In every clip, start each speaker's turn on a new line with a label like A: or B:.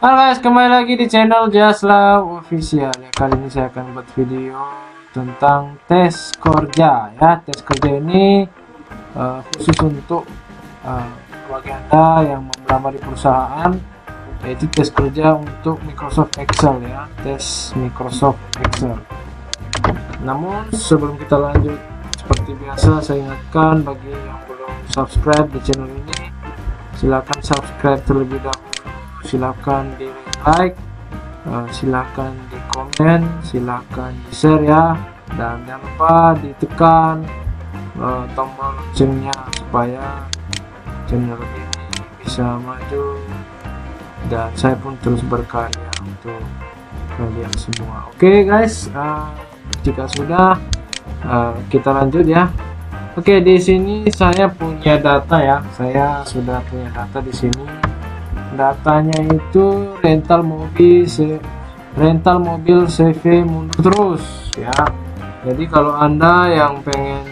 A: Halo guys, kembali lagi di channel Jasla Official ya. Kali ini saya akan buat video tentang tes kerja ya. Tes kerja ini khusus untuk bagi Anda yang mau melamar di perusahaan, yaitu tes kerja untuk Microsoft Excel ya. Tes Microsoft Excel. Namun sebelum kita lanjut, seperti biasa saya ingatkan bagi yang belum subscribe di channel ini, silakan subscribe terlebih dahulu. Silakan di like, silakan di komen, silakan di share ya, dan jangan lupa ditekan tombol loncengnya supaya channel ini bisa maju dan saya pun terus berkarya untuk kalian semua. Oke guys, jika sudah kita lanjut ya. Oke, di sini saya punya data ya, saya sudah punya data di sini. Datanya itu rental mobil CV mundur terus ya. Jadi kalau Anda yang pengen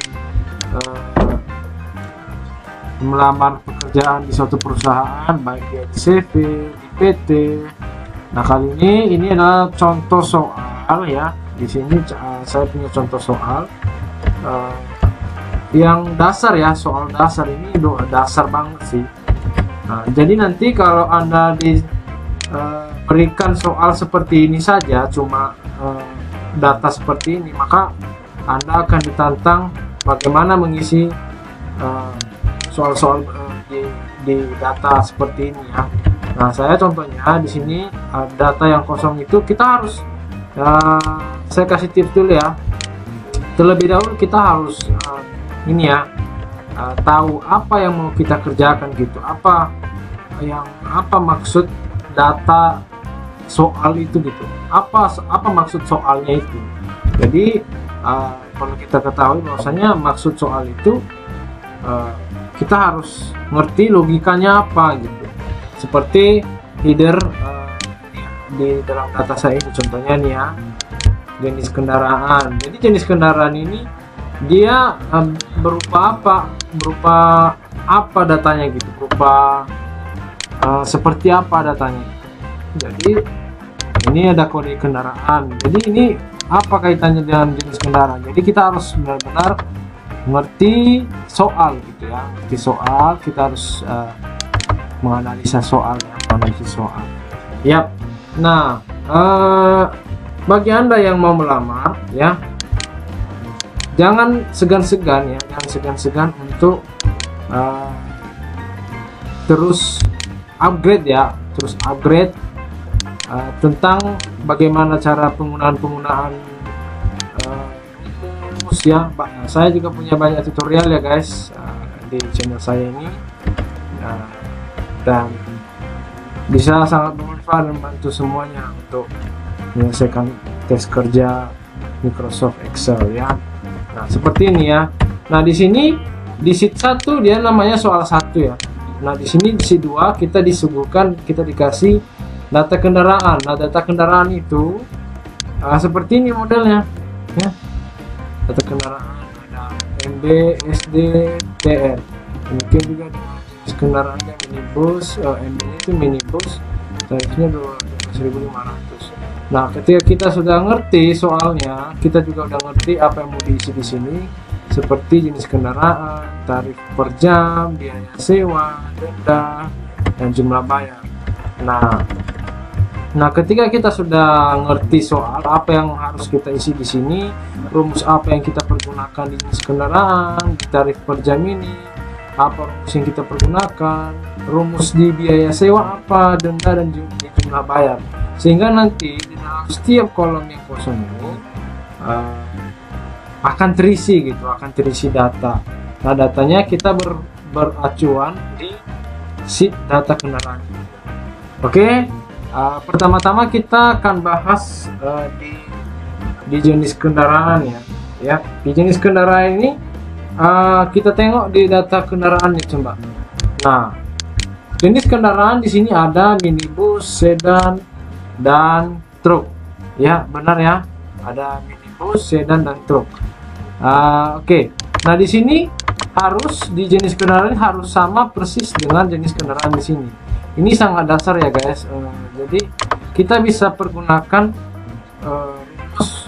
A: melamar pekerjaan di suatu perusahaan, baik di CV, di PT, nah kali ini adalah contoh soal ya. Di sini saya punya contoh soal yang dasar ya. Soal dasar ini dasar banget sih. Nah, jadi nanti kalau Anda diberikan soal seperti ini saja, cuma data seperti ini, maka Anda akan ditantang bagaimana mengisi soal-soal di data seperti ini ya. Nah, saya contohnya di sini data yang kosong itu kita harus saya kasih tips dulu ya. Terlebih dahulu kita harus ini ya, tahu apa yang mau kita kerjakan gitu, apa maksud data soal itu gitu, apa maksud soalnya itu. Jadi perlu kita ketahui bahwasanya maksud soal itu kita harus ngerti logikanya apa gitu. Seperti header di dalam data saya ini, contohnya nih ya, jenis kendaraan. Jadi jenis kendaraan ini dia berupa apa datanya gitu, berupa seperti apa datanya. Jadi ini ada kode kendaraan, jadi ini apa kaitannya dengan jenis kendaraan. Jadi kita harus benar-benar mengerti soal gitu ya, mengerti soal. Kita harus menganalisa soal ya, menganalisis soal. Yap. Nah, bagi Anda yang mau melamar ya, jangan segan-segan ya, jangan segan-segan untuk terus upgrade ya, tentang bagaimana cara penggunaan rumus ya. Saya juga punya banyak tutorial ya guys di channel saya ini, dan bisa sangat bermanfaat dan membantu semuanya untuk menyelesaikan tes kerja Microsoft Excel ya. Nah, seperti ini ya. Nah, di sini di sheet 1 dia namanya soal 1 ya. Nah, di sini di sheet 2 kita disuguhkan, kita dikasih data kendaraan. Nah, data kendaraan itu seperti ini modelnya ya. Data kendaraan ada MB, SD, TR. Mungkin juga jenis kendaraannya minibus, MB itu minibus, tarifnya 12.500. Nah, ketika kita sudah ngerti soalnya, kita juga udah ngerti apa yang mau diisi di sini, seperti jenis kendaraan, tarif per jam, biaya sewa, denda, dan jumlah bayar. Nah, ketika kita sudah ngerti soal apa yang harus kita isi di sini, rumus apa yang kita pergunakan di jenis kendaraan, di tarif per jam ini, apa rumus yang kita pergunakan, rumus di biaya sewa apa, denda, dan jumlah bayar. Sehingga nanti di dalam setiap kolom yang kosong ini akan terisi gitu, akan terisi data. Nah, datanya kita beracuan di sheet data kendaraan. Oke, pertama-tama kita akan bahas di jenis kendaraan ya. Di jenis kendaraan ini kita tengok di data kendaraan nih coba. Nah, jenis kendaraan di sini ada minibus, sedan, dan truk ya, benar ya, ada minibus, sedan, dan truk. Oke. Nah, di sini harus di jenis kendaraan harus sama persis dengan jenis kendaraan di sini. ini sangat dasar ya guys. Jadi kita bisa pergunakan rumus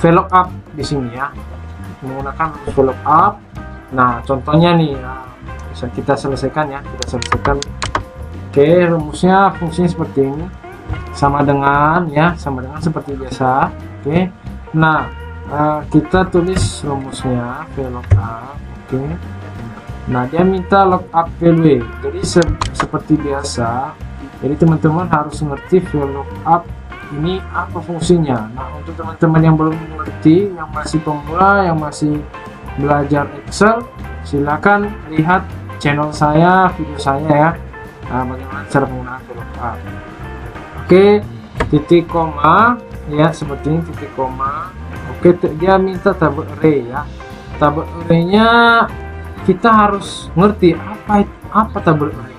A: VLOOKUP di sini ya, menggunakan rumus VLOOKUP. Nah contohnya nih bisa kita selesaikan ya, kita selesaikan. Oke, rumusnya fungsinya seperti ini, sama dengan seperti biasa. Oke, nah kita tulis rumusnya VLOOKUP. Oke, nah dia minta lookup value, jadi seperti biasa. Jadi teman-teman harus ngerti VLOOKUP ini apa fungsinya. Nah untuk teman-teman yang belum mengerti, yang masih pemula, yang masih belajar Excel, silakan lihat channel saya, video saya ya, bagaimana cara penggunaan VLOOKUP. Oke, titik koma ya, seperti ini titik koma. Oke, dia minta tabel array ya. Tabel array-nya kita harus ngerti apa tabel array.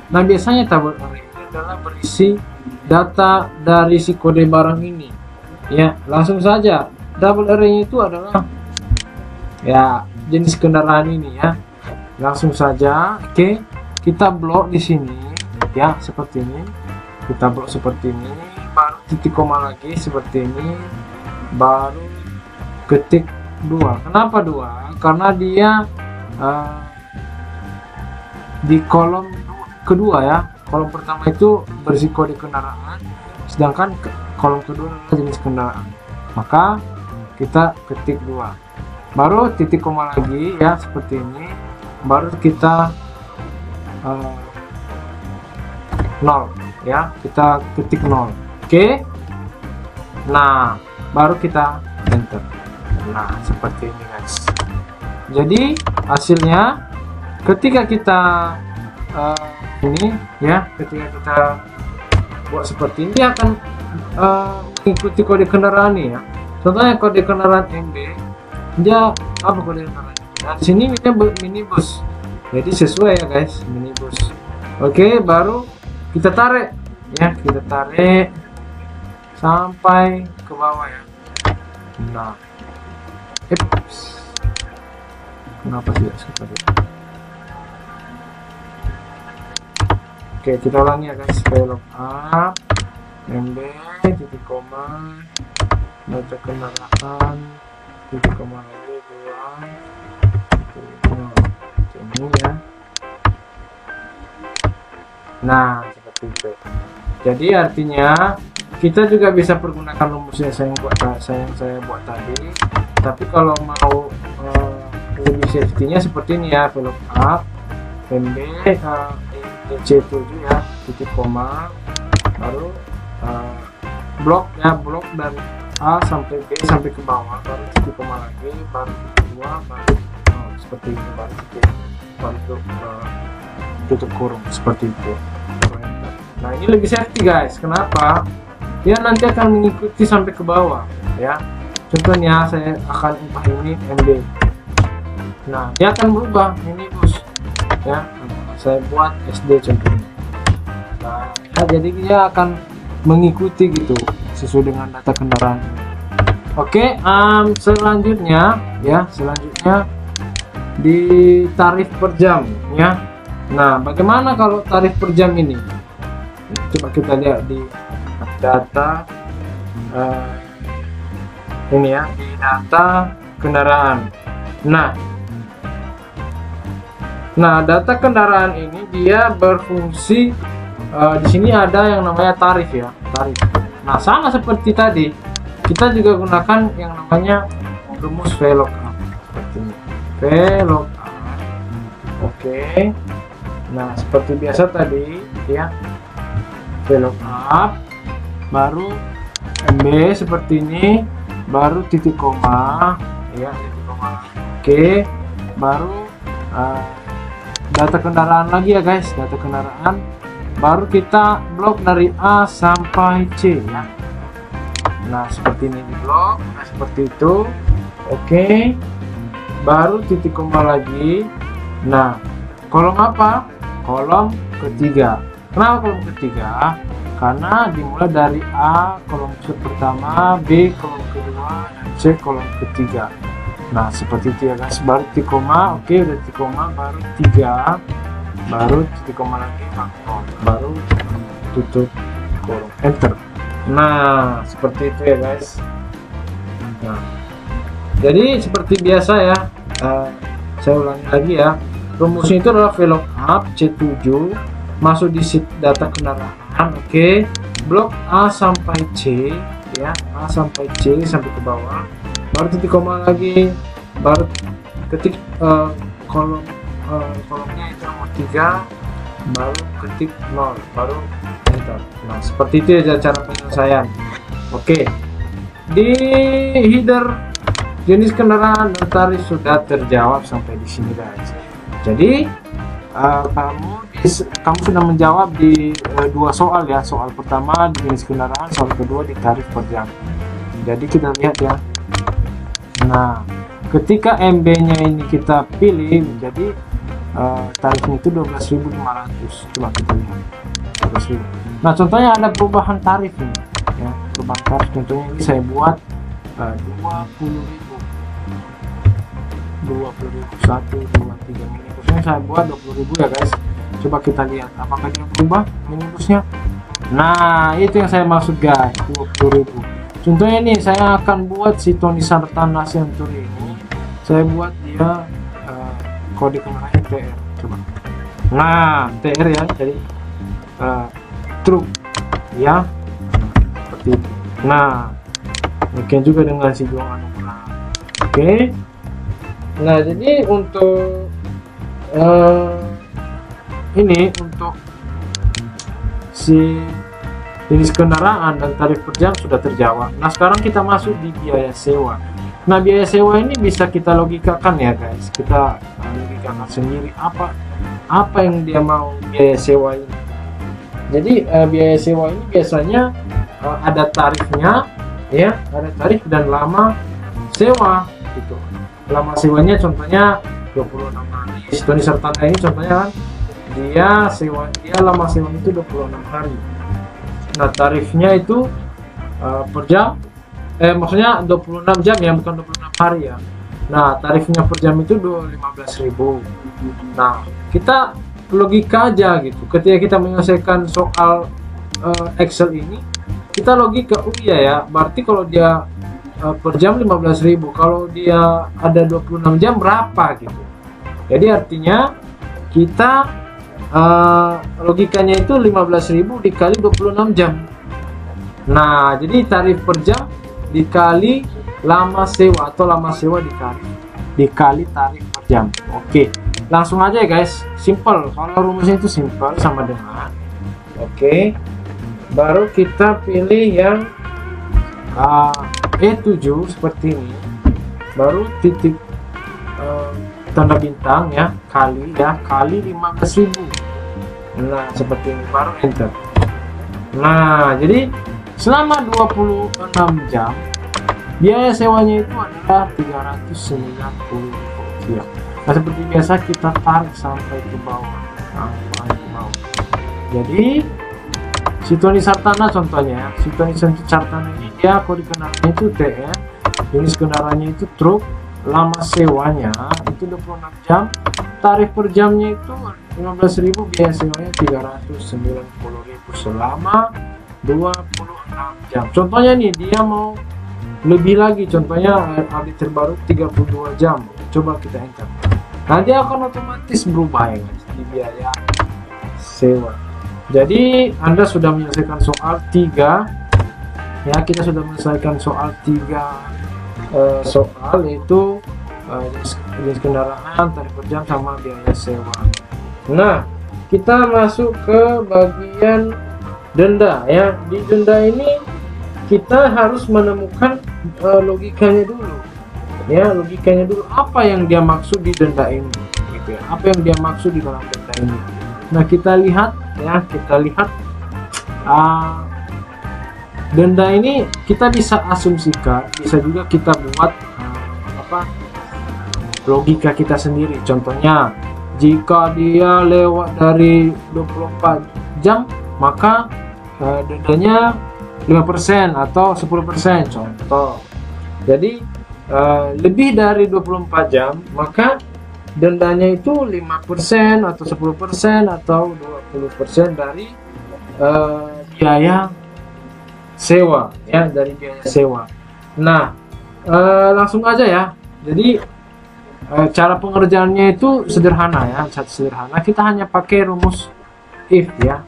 A: Nah biasanya tabel array ini adalah berisi data dari si kode barang ini ya. Langsung saja, tabel array itu adalah ya jenis kendaraan ini ya. Langsung saja. Oke, kita blok di sini ya, seperti ini. Kita blok seperti ini, baru titik koma lagi seperti ini, baru ketik 2. Kenapa 2? Karena dia di kolom kedua ya. Kolom pertama itu berisi kode kendaraan, sedangkan kolom kedua adalah jenis kendaraan. Maka kita ketik 2, baru titik koma lagi ya, seperti ini, baru kita 0 ya, kita ketik 0. Oke, nah baru kita enter. Nah seperti ini guys. Jadi hasilnya ketika kita ini ya, ketika kita buat seperti ini, dia akan mengikuti kode kendaraan ini ya. Contohnya kode kendaraan MB, dia apa kode kendaraan? Nah di sini minibus, jadi sesuai ya guys, minibus. Oke, baru kita tarik ya, kita tarik sampai ke bawah ya. Nah, kenapa tidak seperti itu? Oke, kita ulangi ya guys. VLOOKUP MB titik koma data kendaraan titik koma lagi 2 ini ya. Nah seperti itu. Jadi artinya kita juga bisa pergunakan rumus yang saya buat tadi, tapi kalau mau lebih safety-nya seperti ini ya, VLOOKUP MB C7 ya, titik koma, baru blok ya, blok dari A sampai B sampai ke bawah, baru titik koma lagi, baru kedua, baru seperti ini, baru tutup kurung seperti itu. Nah ini lebih safety guys. Kenapa? Dia nanti akan mengikuti sampai ke bawah ya. Contohnya saya akan ubah ini MB. Nah dia akan berubah minibus ya. Saya buat SD contohnya. Nah ya, jadi dia akan mengikuti gitu sesuai dengan data kendaraan. Oke, selanjutnya di tarif per jam ya. Nah bagaimana kalau tarif per jam ini? Coba kita lihat di data ini ya, di data kendaraan. Nah data kendaraan ini dia berfungsi di sini ada yang namanya tarif ya, tarif. Nah sama seperti tadi, kita juga gunakan yang namanya rumus VLOOKUP seperti ini. VLOOKUP. Oke. Nah seperti biasa tadi ya, VLOOKUP, baru MB seperti ini, baru titik koma ya, titik koma. Oke, baru data kendaraan lagi ya guys, data kendaraan, baru kita blok dari A sampai C ya. Nah seperti ini di blok, nah seperti itu. Oke, baru titik koma lagi. Nah kolom apa? Kolom ketiga. Kenapa kolom ketiga? Karena dimulai dari A kolom pertama, B kolom kedua, dan C kolom ketiga. Nah seperti itu ya guys, baru titik koma. Oke, udah titik koma, baru 3 baru titik koma lagi makro, baru tutup kurung, enter. Nah seperti itu ya guys. Nah jadi seperti biasa ya, saya ulangi lagi ya, rumusnya itu adalah VLOOKUP C7 masuk di sheet data kendaraan, oke. Blok A sampai C ya, A sampai C sampai ke bawah, baru titik koma lagi, baru ketik kolomnya itu nomor 3, baru ketik 0, baru enter. Nah seperti itu ya cara penyelesaian. Oke, di header jenis kendaraan dan tarif sudah terjawab sampai di sini guys. Jadi kamu sudah menjawab di dua soal ya, soal pertama di jenis kendaraan, soal kedua di tarif per jam. Jadi kita lihat ya. Nah ketika MB nya ini kita pilih menjadi tarifnya itu 12.500, coba kita lihat 12.000. Nah contohnya ada perubahan tarif ini ya, perubahan tarif. Contohnya ini saya buat 20.000, 1, 2, 3 minibusnya saya buat 20.000 ya guys. Coba kita lihat apakah dia berubah minibusnya. Nah itu yang saya maksud guys, 20.000. Contohnya ini saya akan buat si Tony Sartana Century ini, saya buat dia kode kendaraannya TR, coba. Nah TR ya, jadi truk ya, seperti itu. Nah demikian juga dengan si Juang Anugrah. Oke. Nah jadi untuk ini untuk si jenis kendaraan dan tarif per jam sudah terjawab. Nah sekarang kita masuk di biaya sewa. Nah biaya sewa ini bisa kita logikakan ya guys, kita logikakan sendiri apa yang dia mau biaya sewa ini. Jadi biaya sewa ini biasanya ada tarifnya ya, ada tarif dan lama sewa gitu. Lama sewanya contohnya 26 hari. Tony Sartana ini contohnya kan dia lama sewa itu 26 hari. Nah tarifnya itu per jam, maksudnya 26 jam ya, bukan 26 hari ya. Nah tarifnya per jam itu 15.000. Nah kita logika aja gitu, ketika kita menyelesaikan soal Excel ini kita logika, oh iya ya, berarti kalau dia per jam 15.000, kalau dia ada 26 jam berapa gitu. Jadi artinya kita logikanya itu 15.000 dikali 26 jam. Nah jadi tarif per jam dikali lama sewa, atau lama sewa dikali tarif per jam. Oke, langsung aja ya guys, simple. Kalau rumusnya itu simple sama dengan oke. Baru kita pilih yang E7 seperti ini, baru titik tanda bintang ya, kali 15.000. Nah seperti ini, baru enter. Nah jadi selama 26 jam biaya sewanya itu adalah 390 rupiah. Nah seperti biasa kita tarik sampai ke bawah, jadi si Tony Sartana contohnya, si Tony Sartana ini dia kode kendaraannya itu TR, jenis kendaraannya itu truk, lama sewanya itu 26 jam, tarif per jamnya itu 15.000, biaya sewanya 390.000 selama 26 jam. Contohnya nih dia mau lebih lagi, contohnya update terbaru 32 jam. Coba kita enter. Nah dia akan otomatis berubah ya guys di biaya sewa. Jadi Anda sudah menyelesaikan soal 3 ya, kita sudah menyelesaikan soal 3 soal, yaitu jenis kendaraan, tarif per jam, sama biaya sewa. Nah kita masuk ke bagian denda ya. Di denda ini kita harus menemukan logikanya dulu ya, logikanya dulu apa yang dia maksud di denda ini gitu ya, apa yang dia maksud di dalam denda ini. Nah kita lihat ya, denda ini kita bisa asumsikan, bisa juga kita buat logika kita sendiri. Contohnya jika dia lewat dari 24 jam maka dendanya 5% atau 10% contoh. Jadi lebih dari 24 jam maka dendanya itu 5% atau 10% atau 20% dari biaya sewa ya, dari biaya sewa. Nah, langsung aja ya. Jadi cara pengerjaannya itu sederhana ya, sederhana. Kita hanya pakai rumus if ya.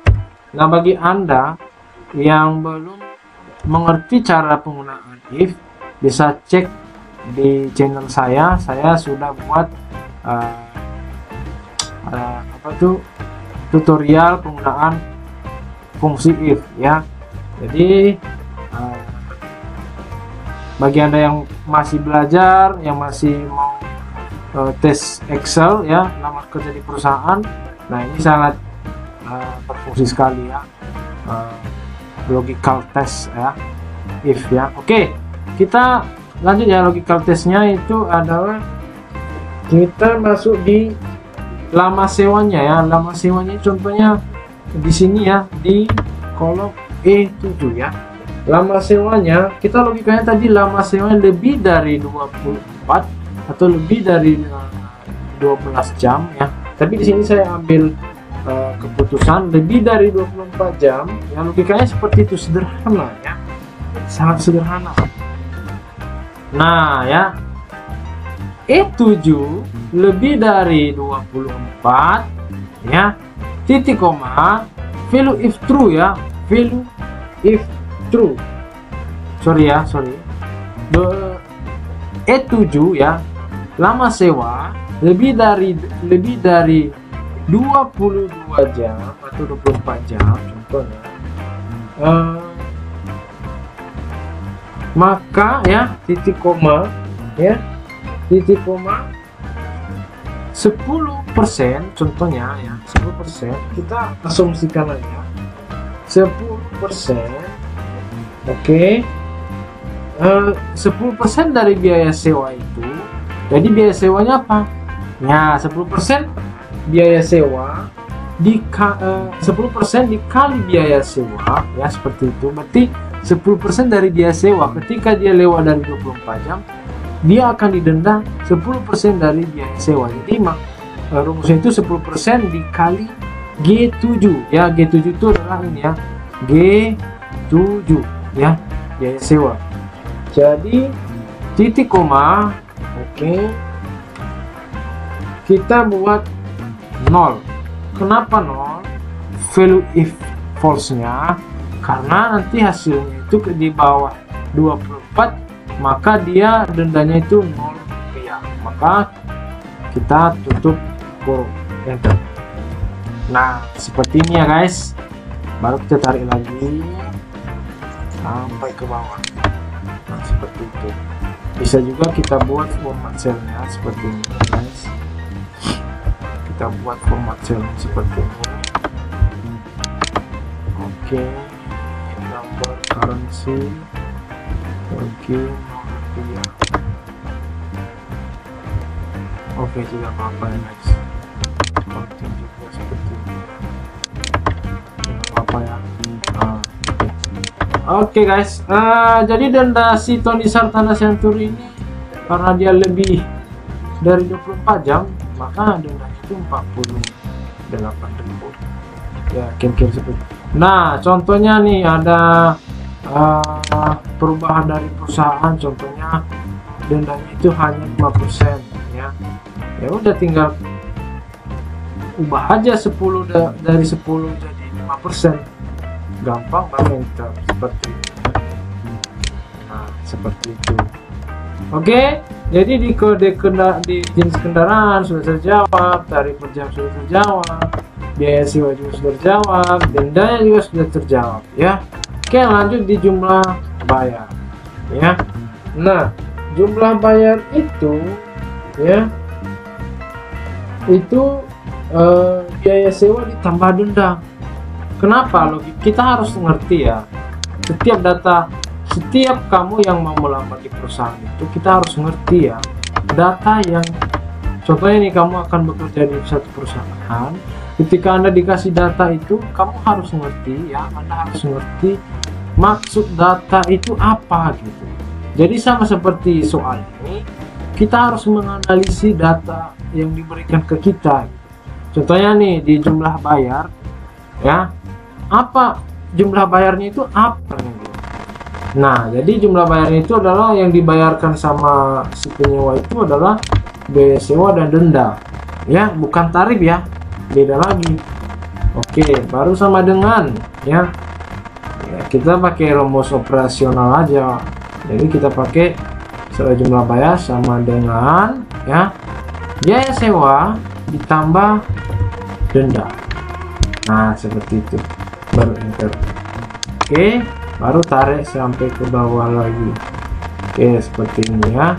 A: Nah, bagi Anda yang belum mengerti cara penggunaan if, bisa cek di channel saya sudah buat tutorial penggunaan fungsi if ya. Jadi bagi Anda yang masih belajar, yang masih mau tes Excel ya, lamar kerja di perusahaan, nah ini sangat berfungsi sekali ya, logical test ya, if ya. Oke, kita lanjut ya. Logical testnya itu adalah kita masuk di lama sewanya ya. Lama sewanya contohnya di sini ya, di kolom E7 ya. Lama sewanya, kita logikanya tadi lama sewanya lebih dari 24 atau lebih dari 12 jam ya. Tapi di sini saya ambil keputusan lebih dari 24 jam ya. Logikanya seperti itu, sederhana ya, sangat sederhana. Nah ya, E7 lebih dari 24 ya, titik koma, value if true ya, value if true, sorry E7 ya, lama sewa lebih dari 22 jam atau 24 jam contohnya, maka ya titik koma ya, titik koma 10% contohnya ya, 10% kita asumsikan aja 10%. Oke, 10% dari biaya sewa itu, jadi biaya sewanya apa ya, 10% biaya sewa 10% dikali biaya sewa ya, seperti itu. Berarti 10% dari biaya sewa ketika dia lewat dari 24 jam, dia akan didenda 10% dari biaya sewa. Jadi rumusnya itu 10% dikali G7 ya. G7 itu adalah ini ya, G7 ya, biaya sewa. Jadi titik koma, oke, kita buat 0. Kenapa 0? Value if false nya karena nanti hasilnya itu di bawah 24, maka dia dendanya itu 0 rupiah. Maka kita tutup kurung, enter. Nah seperti ini ya guys, baru kita tarik lagi sampai ke bawah. Nah seperti itu. Bisa juga kita buat format cellnya seperti ini guys. Kita buat format cellnya seperti ini. Oke, number currency, oke, rupiah. Oke, tidak apa-apa ya guys. Seperti juga seperti ini. Tidak apa-apa ya. Oke guys, jadi denda si Tony Sartana Century ini karena dia lebih dari 24 jam, maka dendanya itu 48.000 ya, kira-kira seperti. Nah contohnya nih ada perubahan dari perusahaan, contohnya dendanya itu hanya 5% ya. Ya udah tinggal ubah aja 10 dari 10 jadi 5%. Gampang banget seperti itu. Nah seperti itu. Oke, jadi di kode di jenis kendaraan sudah terjawab, tarif per jam sudah terjawab, biaya sewa juga sudah terjawab, dendanya juga sudah terjawab ya. Oke, lanjut di jumlah bayar ya. Nah jumlah bayar itu ya, itu biaya sewa ditambah denda. Kenapa? Kita harus mengerti ya, setiap kamu yang mau melamar di perusahaan itu kita harus mengerti ya, data yang contohnya nih, kamu akan bekerja di satu perusahaan. Ketika Anda dikasih data itu, kamu harus mengerti ya, Anda harus mengerti maksud data itu apa gitu. Jadi sama seperti soal ini, kita harus menganalisis data yang diberikan ke kita. Contohnya nih di jumlah bayar ya, apa jumlah bayarnya itu apa nih? Nah, jadi jumlah bayarnya itu adalah yang dibayarkan sama si penyewa itu adalah biaya sewa dan denda ya, bukan tarif ya, beda lagi. Oke, baru sama dengan ya, kita pakai rumus operasional aja. Jadi kita pakai jumlah bayar sama dengan ya biaya sewa ditambah denda. Nah, seperti itu, baru enter. Oke, baru tarik sampai ke bawah lagi. Oke, seperti ini ya.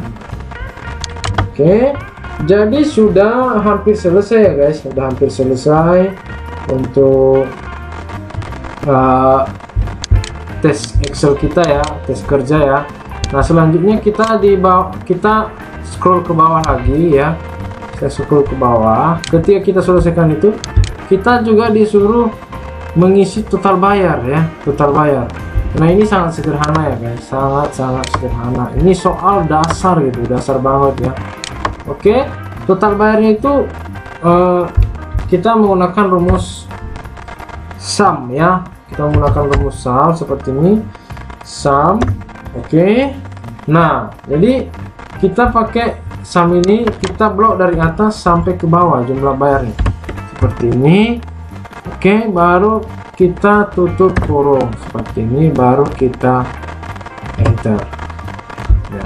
A: Oke, jadi sudah hampir selesai ya guys, sudah hampir selesai untuk tes Excel kita ya, tes kerja ya. Nah, selanjutnya kita scroll ke bawah lagi ya. Saya scroll ke bawah. Ketika kita selesaikan itu, kita juga disuruh mengisi total bayar ya, total bayar. Nah, ini sangat sederhana ya guys, sangat sederhana. Ini soal dasar gitu, dasar banget ya. Oke, total bayarnya itu kita menggunakan rumus sum ya. Kita menggunakan rumus sum seperti ini, sum. Oke, nah jadi kita pakai sum ini, kita blok dari atas sampai ke bawah jumlah bayarnya seperti ini. Oke, baru kita tutup kurung seperti ini, baru kita enter ya.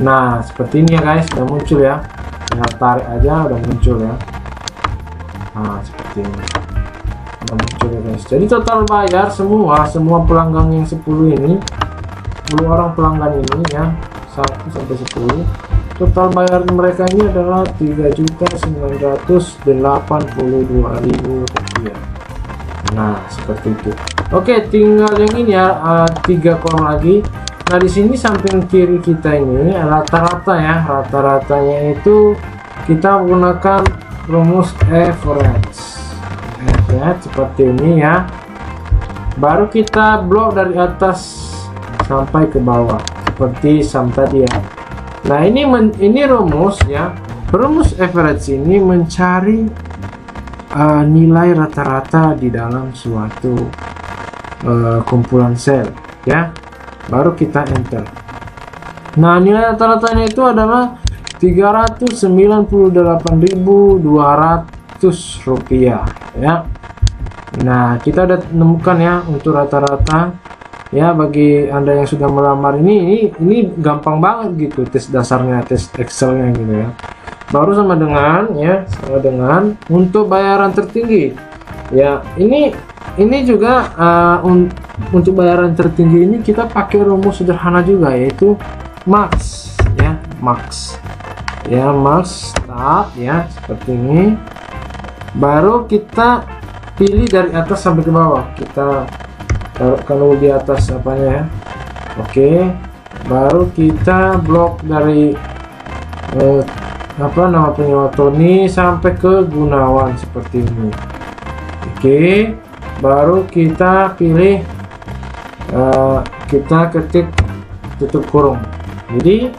A: Nah, seperti ini ya guys, sudah muncul ya, tinggal tarik aja udah muncul ya. Nah, seperti ini udah muncul ya guys. Jadi total bayar semua pelanggan yang 10 ini, 10 orang pelanggan ini ya, 1 sampai 10, total bayar mereka ini adalah 3.982.000 rupiah. Nah, seperti itu. Oke, tinggal yang ini ya, 3 kolom lagi. Nah, di sini samping kiri kita ini rata-rata ya, rata-ratanya itu kita menggunakan rumus average seperti ini ya. Baru kita blok dari atas sampai ke bawah seperti sum tadi ya. Nah, ini rumus ya, rumus average ini mencari nilai rata-rata di dalam suatu kumpulan sel ya. Baru kita enter. Nah, nilai rata-ratanya itu adalah 398.200 rupiah ya. Nah, kita udah menemukan ya untuk rata-rata ya. Bagi Anda yang sudah melamar ini gampang banget gitu, tes dasarnya, tes Excelnya gitu ya. Baru sama dengan ya, sama dengan untuk bayaran tertinggi ya. Ini juga untuk bayaran tertinggi ini kita pakai rumus sederhana juga, yaitu max ya, max start ya, seperti ini. Baru kita pilih dari atas sampai ke bawah, kita taruhkan dulu di atas apanya ya. Oke, baru kita blok dari nama penyewa Tony sampai ke Gunawan seperti ini. Oke, baru kita pilih, kita ketik tutup kurung. Jadi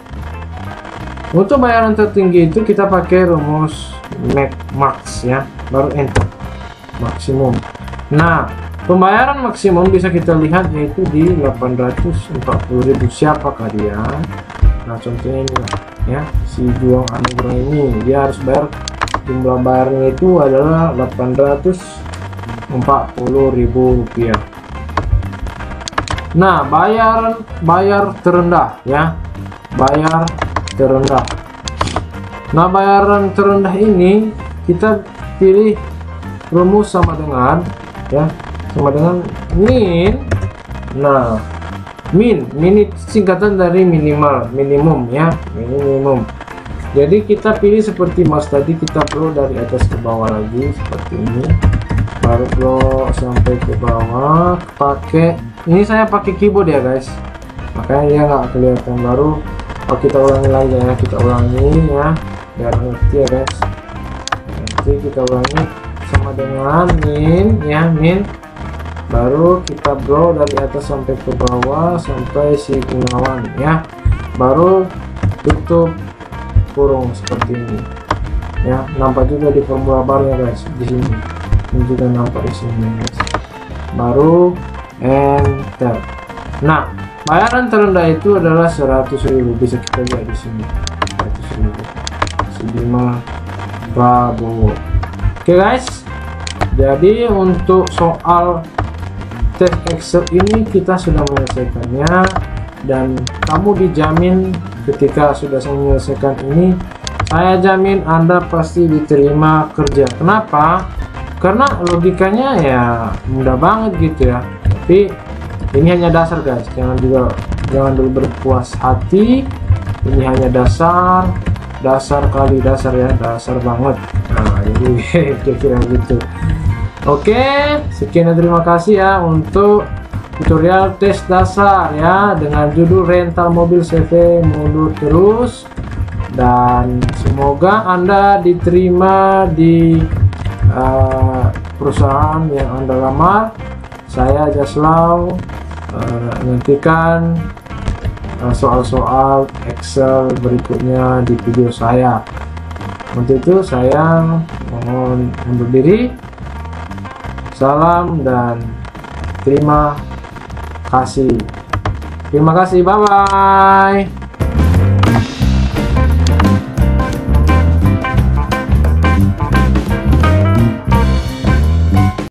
A: untuk bayaran tertinggi itu kita pakai rumus max ya, baru enter maksimum. Nah, pembayaran maksimum bisa kita lihat yaitu di 840.000. Siapakah dia? Nah, contohnya ini ya, si Juang Anugrah ini dia harus bayar, jumlah bayarnya itu adalah 840.000 rupiah. Nah, bayar terendah ya, bayar terendah. Nah, bayaran terendah ini kita pilih rumus sama dengan ya, sama dengan min. Nah, min itu singkatan dari minimum ya, minimum. Jadi kita pilih seperti mas tadi, kita perlu dari atas ke bawah lagi seperti ini, baru blok sampai ke bawah. Ini saya pakai keyboard ya guys, makanya dia nggak kelihatan. Baru kita ulangi lagi ya, kita ulangi ya biar ngerti ya guys. Nanti kita ulangi sama dengan min, baru kita blok dari atas sampai ke bawah sampai si Gunawan ya. Baru tutup kurung seperti ini ya. Nampak juga di formula barnya guys, di sini ini juga nampak di sini guys. Baru enter. Nah, bayaran terendah itu adalah 100.000, bisa kita lihat di sini 100.000 Bima Prabowo. Oke guys, jadi untuk soal tes Excel ini kita sudah menyelesaikannya, dan kamu dijamin ketika sudah menyelesaikan ini, saya jamin Anda pasti diterima kerja. Kenapa? Karena logikanya ya mudah banget gitu ya. Tapi ini hanya dasar guys, jangan dulu berpuas hati. Ini hanya dasar kali dasar ya, dasar banget. Nah ini kira-kira gitu. Oke, sekian dan terima kasih ya untuk tutorial tes dasar ya, dengan judul rental mobil CV mundur terus. Dan semoga Anda diterima di perusahaan yang Anda lamar. Saya Jaslau, nantikan soal-soal Excel berikutnya di video saya. Untuk itu saya mohon undur diri. Salam dan terima kasih. Bye bye.